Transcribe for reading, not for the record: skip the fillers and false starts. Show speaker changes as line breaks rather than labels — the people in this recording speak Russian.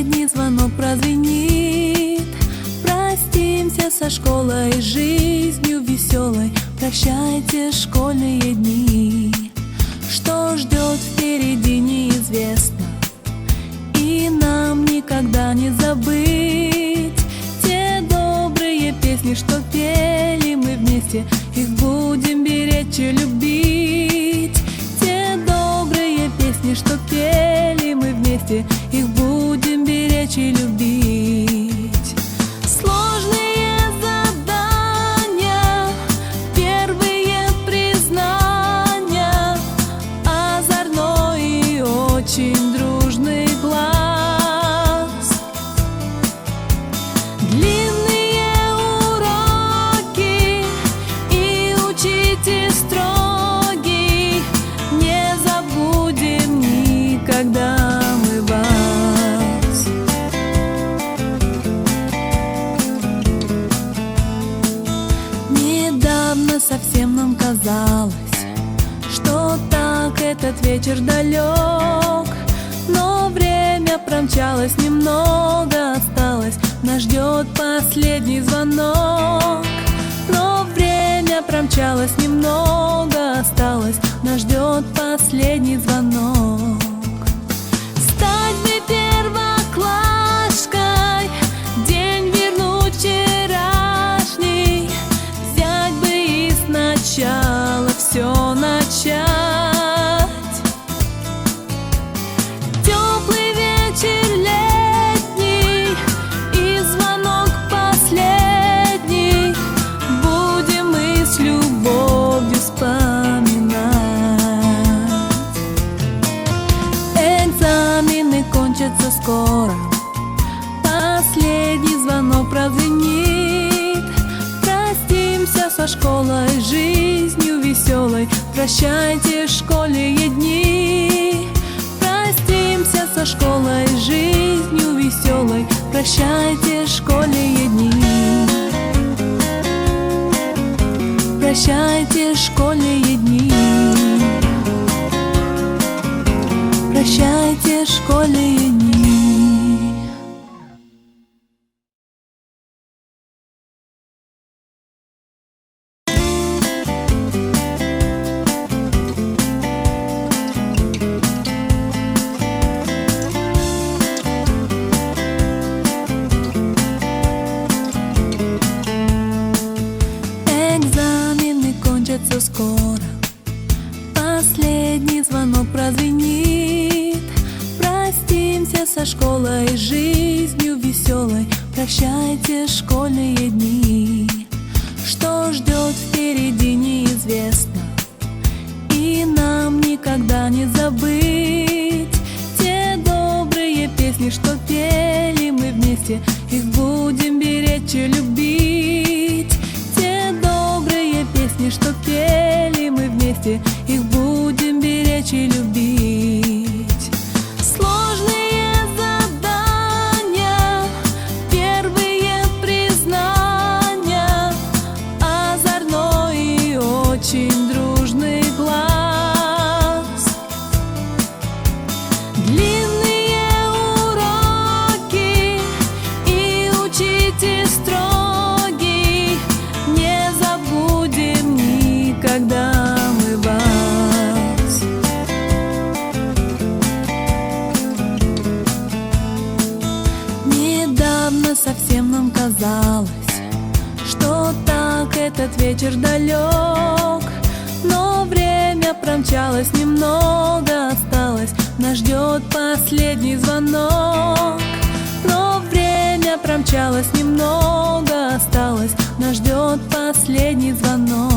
последний звонок прозвенит. Простимся со школой, жизнью веселой. Прощайте школьные дни. Что ждет впереди, неизвестно, и нам никогда не забыть те добрые песни, что пели мы вместе. Их будем беречь и любить. Те добрые песни, что пели мы вместе. Их будем беречь и любить. Сложные задания, первые признания, озорной и очень дружный класс. Длинные уроки и учитель строгий. Не забудем никогда мы вас. Недавно совсем нам казалось, что так этот вечер далек, но время промчалось, немного осталось. Нас ждет последний звонок. Но время промчалось, немного осталось. Нас ждет последний звонок. Стать бы первоклашкой, день вернуть вчерашний, взять бы и сначала все начать. Теплый вечер летний и звонок последний будем мы с любовью вспоминать. Экзамены кончатся скоро, последний звонок прозвенит. Простимся со школой, жизнью веселой. Прощайте школьные дни. Простимся со школой, жизнью веселой. Прощайте школьные дни. Прощайте школьные дни. Прощайте школьные дни. Экзамены кончатся скоро, последний звонок прозвенит. Простимся со школой, жизнью веселой. Прощайте школьные дни. Что ждет впереди, неизвестно, и нам никогда не забыть те добрые песни, что пели мы вместе. Их будем беречь и любить. Те добрые песни, что пели мы вместе. Их будем беречь и любить. Сложные задания, первые признания, озорной и очень дружный класс. Длинные уроки и учитель строгий. Не забудем никогда мы вас. Недавно совсем нам казалось, что так этот вечер далек, но время промчалось, немного осталось. Нас ждет последний звонок. Но время промчалось, немного осталось. Нас ждет последний звонок.